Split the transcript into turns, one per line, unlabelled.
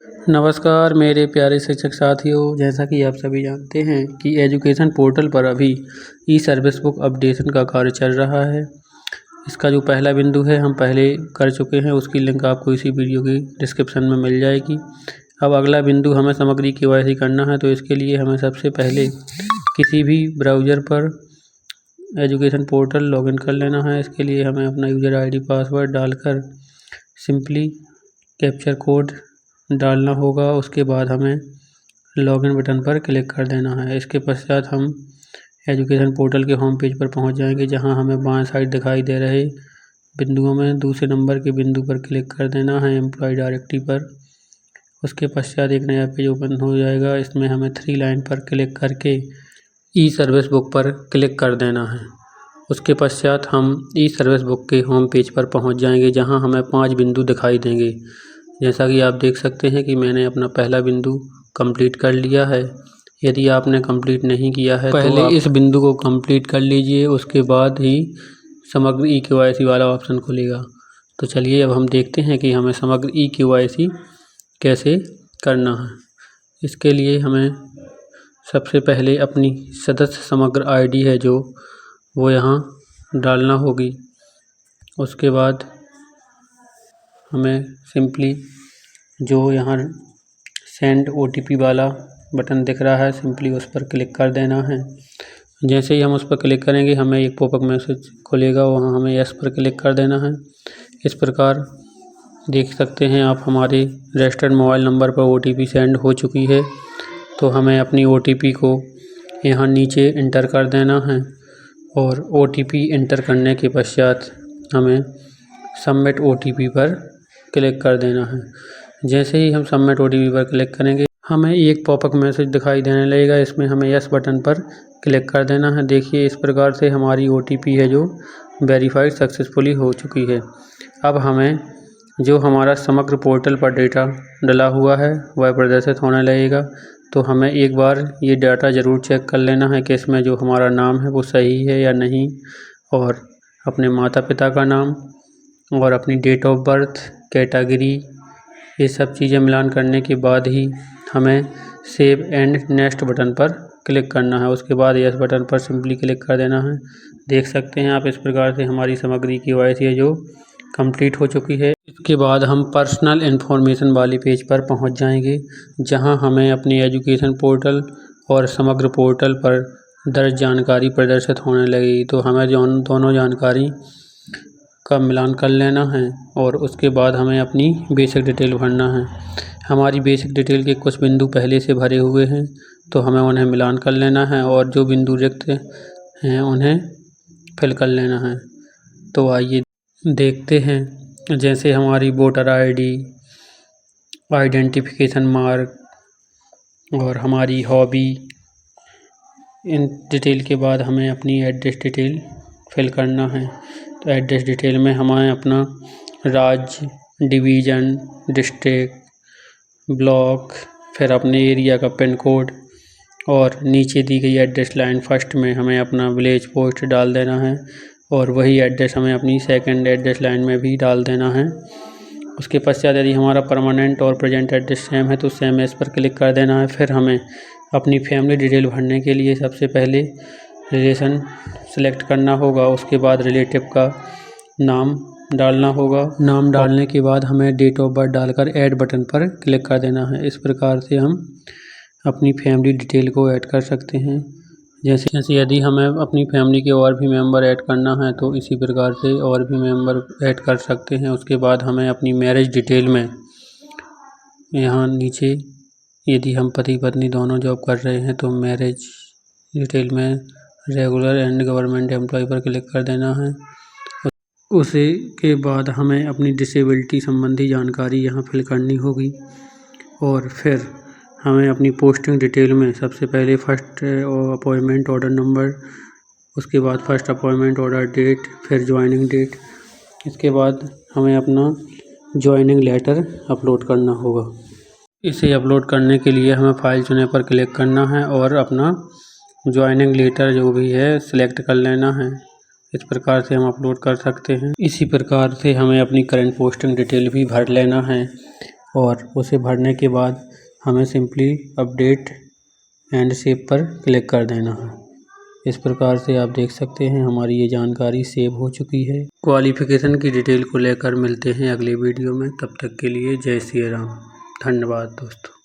नमस्कार मेरे प्यारे शिक्षक साथियों, जैसा कि आप सभी जानते हैं कि एजुकेशन पोर्टल पर अभी ई सर्विस बुक अपडेशन का कार्य चल रहा है। इसका जो पहला बिंदु है हम पहले कर चुके हैं, उसकी लिंक आपको इसी वीडियो की डिस्क्रिप्शन में मिल जाएगी। अब अगला बिंदु हमें समग्री केवाईसी करना है, तो इसके लिए हमें सबसे पहले किसी भी ब्राउज़र पर एजुकेशन पोर्टल लॉगिन कर लेना है। इसके लिए हमें अपना यूज़र ID पासवर्ड डालकर सिंपली कैप्चर कोड डालना होगा। उसके बाद हमें लॉगिन बटन पर क्लिक कर देना है। इसके पश्चात हम एजुकेशन पोर्टल के होम पेज पर पहुंच जाएंगे, जहां हमें बाएं साइड दिखाई दे रहे बिंदुओं में दूसरे नंबर के बिंदु पर क्लिक कर देना है, एम्प्लॉय डायरेक्टरी पर। उसके पश्चात एक नया पेज ओपन हो जाएगा। इसमें हमें 3 लाइन पर क्लिक करके ई सर्विस बुक पर क्लिक कर देना है। उसके पश्चात हम ई सर्विस बुक के होम पेज पर पहुंच जाएंगे, जहां हमें 5 बिंदु दिखाई देंगे। जैसा कि आप देख सकते हैं कि मैंने अपना पहला बिंदु कंप्लीट कर लिया है। यदि आपने कंप्लीट नहीं किया है पहले तो इस बिंदु को कंप्लीट कर लीजिए, उसके बाद ही समग्र ई केवाईसी वाला ऑप्शन खुलेगा। तो चलिए अब हम देखते हैं कि हमें समग्र ई केवाईसी कैसे करना है। इसके लिए हमें सबसे पहले अपनी सदस्य समग्र ID है जो वो यहाँ डालना होगी। उसके बाद हमें सिंपली जो यहाँ सेंड OTP वाला बटन दिख रहा है, सिंपली उस पर क्लिक कर देना है। जैसे ही हम उस पर क्लिक करेंगे हमें एक पॉपअप मैसेज खुलेगा, वहाँ हमें यस पर क्लिक कर देना है। इस प्रकार देख सकते हैं आप हमारे रजिस्टर्ड मोबाइल नंबर पर OTP सेंड हो चुकी है। तो हमें अपनी OTP को यहाँ नीचे इंटर कर देना है और OTP इंटर करने के पश्चात हमें सबमिट OTP पर क्लिक कर देना है। जैसे ही हम सबमिट OTP पर क्लिक करेंगे हमें एक पॉपअप मैसेज दिखाई देने लगेगा। इसमें हमें यस बटन पर क्लिक कर देना है। देखिए इस प्रकार से हमारी OTP है जो वेरीफाइड सक्सेसफुली हो चुकी है। अब हमें जो हमारा समग्र पोर्टल पर डेटा डला हुआ है वह प्रदर्शित होने लगेगा। तो हमें एक बार ये डाटा ज़रूर चेक कर लेना है कि इसमें जो हमारा नाम है वो सही है या नहीं, और अपने माता पिता का नाम और अपनी डेट ऑफ बर्थ, कैटेगरी, ये सब चीज़ें मिलान करने के बाद ही हमें सेव एंड नेक्स्ट बटन पर क्लिक करना है। उसके बाद यस बटन पर सिंपली क्लिक कर देना है। देख सकते हैं आप इस प्रकार से हमारी समग्री केवाईसी है जो कंप्लीट हो चुकी है। इसके बाद हम पर्सनल इन्फॉर्मेशन वाले पेज पर पहुंच जाएंगे, जहां हमें अपनी एजुकेशन पोर्टल और समग्र पोर्टल पर दर्ज जानकारी प्रदर्शित होने लगेगी। तो हमें दोनों जानकारी का मिलान कर लेना है और उसके बाद हमें अपनी बेसिक डिटेल भरना है। हमारी बेसिक डिटेल के कुछ बिंदु पहले से भरे हुए हैं, तो हमें उन्हें मिलान कर लेना है और जो बिंदु रिक्त हैं उन्हें फिल कर लेना है। तो आइए देखते हैं। जैसे हमारी वोटर ID, आइडेंटिफिकेशन मार्क और हमारी हॉबी, इन डिटेल के बाद हमें अपनी एड्रेस डिटेल फिल करना है। तो एड्रेस डिटेल में हमें अपना राज्य, डिवीज़न, डिस्ट्रिक्ट, ब्लॉक, फिर अपने एरिया का पिन कोड और नीचे दी गई एड्रेस लाइन फर्स्ट में हमें अपना विलेज पोस्ट डाल देना है और वही एड्रेस हमें अपनी सेकंड एड्रेस लाइन में भी डाल देना है। उसके पश्चात यदि हमारा परमानेंट और प्रेजेंट एड्रेस सेम है तो सेम एस पर क्लिक कर देना है। फिर हमें अपनी फैमिली डिटेल भरने के लिए सबसे पहले रिलेशन सेलेक्ट करना होगा। उसके बाद रिलेटिव का नाम डालना होगा। नाम डालने के बाद हमें डेट ऑफ बर्थ डालकर ऐड बटन पर क्लिक कर देना है। इस प्रकार से हम अपनी फैमिली डिटेल को ऐड कर सकते हैं। जैसे यदि हमें अपनी फैमिली के और भी मेंबर ऐड करना है तो इसी प्रकार से और भी मेंबर ऐड कर सकते हैं। उसके बाद हमें अपनी मैरिज डिटेल में यहाँ नीचे यदि हम पति पत्नी दोनों जॉब कर रहे हैं तो मैरिज डिटेल में रेगुलर एंड गवर्नमेंट एम्प्लॉय पर क्लिक कर देना है। उसी के बाद हमें अपनी डिसेबिलिटी संबंधी जानकारी यहाँ फिल करनी होगी और फिर हमें अपनी पोस्टिंग डिटेल में सबसे पहले फर्स्ट अपॉइंटमेंट ऑर्डर नंबर, उसके बाद फर्स्ट अपॉइंटमेंट ऑर्डर डेट, फिर ज्वाइनिंग डेट। इसके बाद हमें अपना ज्वाइनिंग लेटर अपलोड करना होगा। इसे अपलोड करने के लिए हमें फाइल चुने पर क्लिक करना है और अपना ज्वाइनिंग लेटर जो भी है सिलेक्ट कर लेना है। इस प्रकार से हम अपलोड कर सकते हैं। इसी प्रकार से हमें अपनी करंट पोस्टिंग डिटेल भी भर लेना है और उसे भरने के बाद हमें सिंपली अपडेट एंड सेव पर क्लिक कर देना है। इस प्रकार से आप देख सकते हैं हमारी ये जानकारी सेव हो चुकी है। क्वालिफिकेशन की डिटेल को लेकर मिलते हैं अगले वीडियो में। तब तक के लिए जय श्री राम। धन्यवाद दोस्तों।